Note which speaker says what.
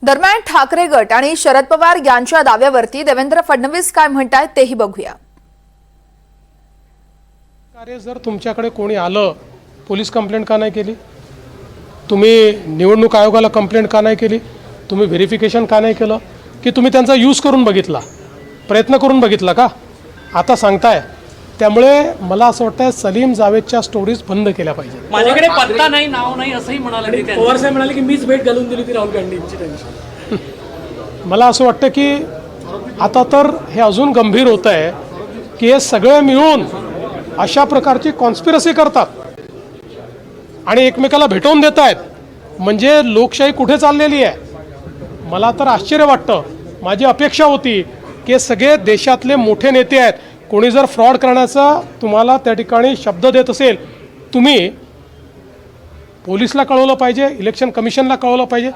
Speaker 1: दरम्यान ठाकरे गट आणि शरद पवार यांच्या दाव्यावरती देवेंद्र फडणवीस काय म्हणतायत तेही बघूया।
Speaker 2: कार्य जर तुमच्याकडे कोणी आलं, पोलीस कंप्लेंट का नाही केली? तुम्ही निवडणूक आयोगाला कंप्लेंट का नाही केली? तुम्ही व्हेरिफिकेशन का नाही केलं? की तुम्ही त्यांचा यूज करून बघितला, प्रयत्न करून बघितला का? आता सांगताय। त्यामुळे मला असं वाटतं सलीम जावेदच्या स्टोरीज बंद केल्या पाहिजे।
Speaker 3: माझ्याकडे पत्ता नाही, नाव नाही असंही म्हणाले ते।
Speaker 4: पवार साहेब म्हणाले की मीच भेट घालून दिली होती राहुल गांधींची त्यांची।
Speaker 2: मला असं वाटतं की आता तर हे अजून गंभीर होतं आहे की हे सगळे मिळून अशा प्रकारची कॉन्स्पिरसी करतात आणि एकमेकाला भेटवून देत आहेत। म्हणजे लोकशाही कुठे चाललेली आहे? मला तर आश्चर्य वाटतं। माझी अपेक्षा होती की सगळे देशातले मोठे नेते आहेत, कोणी जर फ्रॉड करण्याचा तुम्हाला त्या ठिकाणी शब्द देत असेल, तुम्ही पोलिसला कळवलं पाहिजे, इलेक्शन कमिशनला कळवलं पाहिजे।